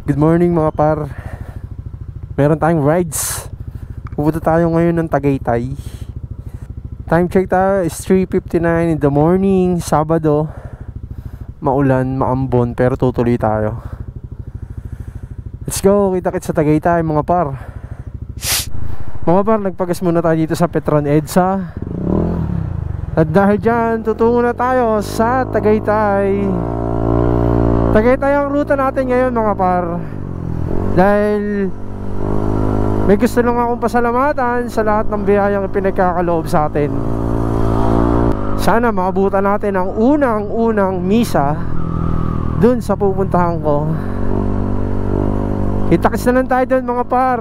Good morning mga par. Meron tayong rides. Pupunta tayo ngayon ng Tagaytay. Time check tayo is 3:59 in the morning, Sabado. Maulan, maambon, pero tutuloy tayo. Let's go, kita-kits sa Tagaytay mga par. Mga par, nagpagas muna tayo dito sa Petron EDSA. At dahil dyan, tutungo na tayo sa Tagaytay. Tagaytay ang ruta natin ngayon mga par. Dahil may gusto lang akong pasalamatan sa lahat ng biyayang pinagkakaloob sa atin. Sana makabutan natin ang unang misa dun sa pupuntahan ko. Kita-kits na lang tayo dun mga par.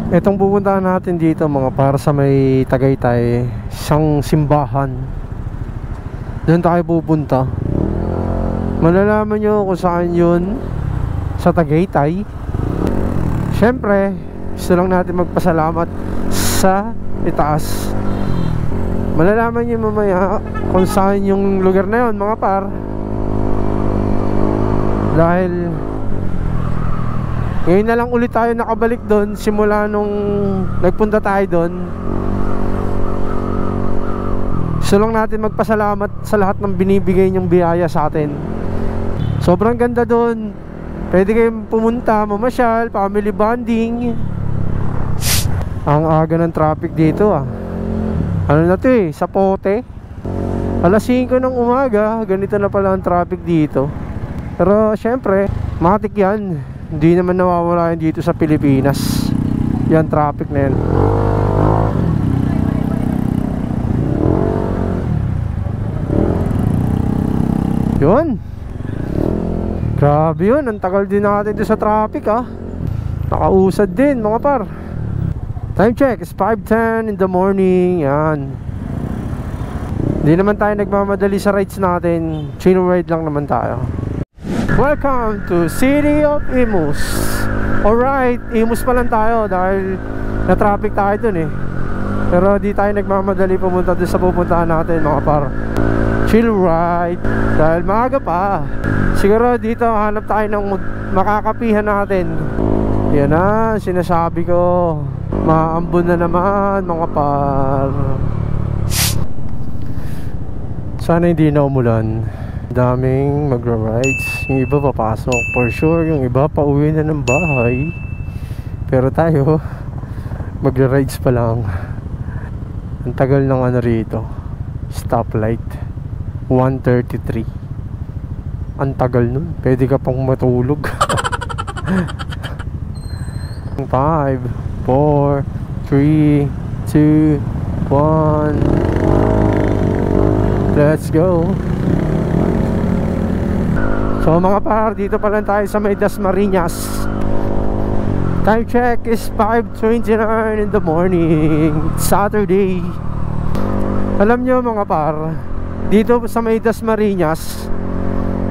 Itong pupuntahan natin dito mga para sa may Tagaytay, isang simbahan. Doon tayo pupunta. Malalaman nyo kung saan yun sa Tagaytay. Siyempre, gusto lang natin magpasalamat sa itaas. Malalaman nyo mamaya kung saan yung lugar na yun mga par. Dahil ngayon na lang ulit tayo nakabalik doon simula nung nagpunta tayo doon. Gusto lang natin magpasalamat sa lahat ng binibigay niyong biyaya sa atin. Sobrang ganda doon. Pwede kayong pumunta, mamasyal, family bonding. Ang aga ng traffic dito ah. Ano na to eh, sa Pote. Alas 5 ng umaga, ganito na pala ang traffic dito. Pero syempre, matik yan. Hindi naman nawawala yun dito sa Pilipinas. Yan, traffic na yan. Yun. Grabe yun. Ang tagal din natin dito sa traffic ah. Nakausad din mga par. Time check is 5:10 in the morning. Yan. Hindi naman tayo nagmamadali sa rides natin. Chill ride lang naman tayo. Welcome to City of Imus. Alright, Imus pa lang tayo dahil na-traffic tayo dun eh. Pero di tayo nagmamadali pumunta dun sa pupuntahan natin mga par. Chill ride dahil maaga pa. Siguro dito hanap tayo ng makakapihan natin. Yan na, sinasabi ko. Maambon na naman mga par. Sana hindi na umulan. Daming magra-rides. Yung iba papasok for sure, yung iba pauwi na ng bahay. Pero tayo magra-rides pa lang. Ang tagal ng ano rito, stoplight 1:33. Ang tagal nun, pwede ka pang matulog. 5, 4, 3, 2, 1. Let's go. So mga par, dito pa lang tayo sa may Dasmariñas. Time check is 5:29 in the morning, Saturday. Alam nyo mga par, dito sa may Dasmariñas,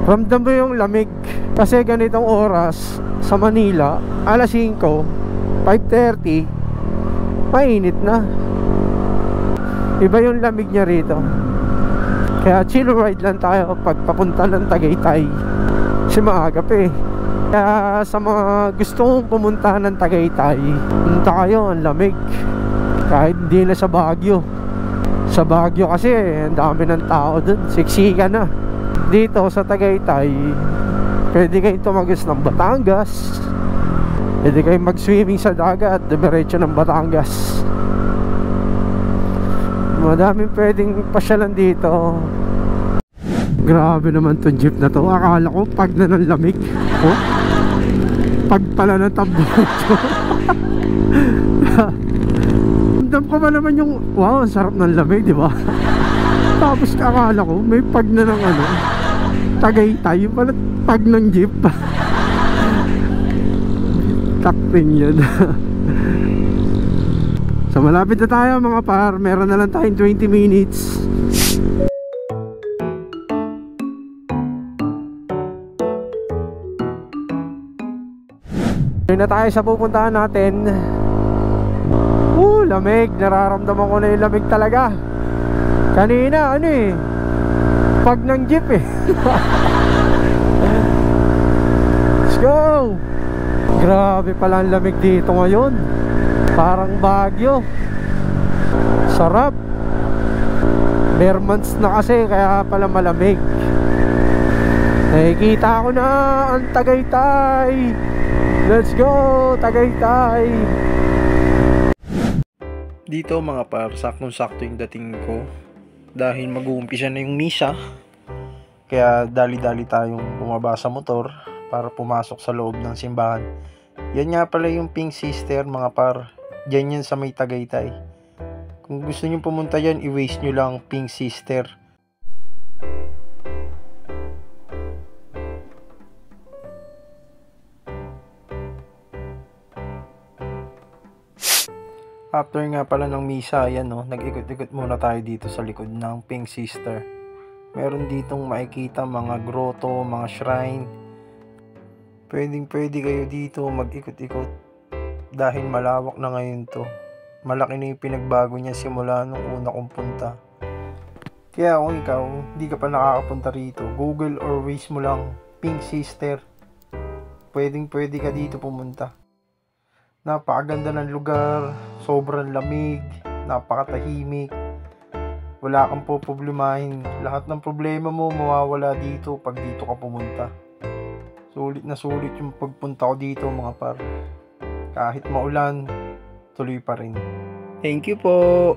ramdam mo yung lamig. Kasi ganitong oras sa Manila, alas 5, 5:30, mainit na. Iba yung lamig niya rito. Kaya chill ride lang tayo pag papunta ng Tagaytay. Kasi maaga pa eh. Kaya sa mga gustong pumunta ng Tagaytay, punta kayo, ang lamig. Kahit hindi na sa Baguio. Sa Baguio kasi ang dami ng tao dun, siksika na. Dito sa Tagaytay, pwede kayong tumagos ng Batangas, pwede kayong mag-swimming sa dagat, dumiretso ng Batangas. Madaming pwedeng pasyalan dito. Grabe naman tong jeep na to. Akala ko pag na ng lamig. Oh, pag pala ng tambocho. Ramdam ko ba naman yung wow, ang sarap ng lamig, di ba? Tapos akala ko may pag na ng ano, Tagaytay, yung pala pag ng jeep. Takting yun. So malapit na tayo mga par, meron na lang tayong 20 minutes. Yun na tayo sa pupuntahan natin. Lamig, nararamdaman ko na yung lamig talaga. Kanina ano eh, pag ng jeep eh. Let's go. Grabe pala ang lamig dito ngayon. Parang Baguio. Sarap. Bare months na kasi, kaya pala malamig. Nakikita ko na ang Tagaytay. Let's go Tagaytay. Dito mga par, saktong-sakto yung dating ko dahil mag-uumpisa na yung misa. Kaya dali-dali tayong bumaba sa motor para pumasok sa loob ng simbahan. Yan nga pala yung Pink Sister mga par. Diyan yan sa may Tagaytay. Kung gusto nyo pumunta dyan, i-waste nyo lang Pink Sister. After nga pala ng misa, ayan no, nag-ikot-ikot muna tayo dito sa likod ng Pink Sister. Meron ditong makikita mga grotto, mga shrine. Pwede kayo dito mag-ikot-ikot dahil malawak na ngayon to. Malaki na yung pinagbago niya simula nung una kong punta. Kaya kung ikaw, hindi ka pa nakakapunta rito, Google or Waze mo lang Pink Sister. Pwede ka dito pumunta. Napakaganda ng lugar, sobrang lamig, napakatahimik, wala kang poproblemahin. Lahat ng problema mo mawawala dito pag dito ka pumunta. Sulit na sulit yung pagpunta ko dito mga par. Kahit maulan, tuloy pa rin. Thank you po!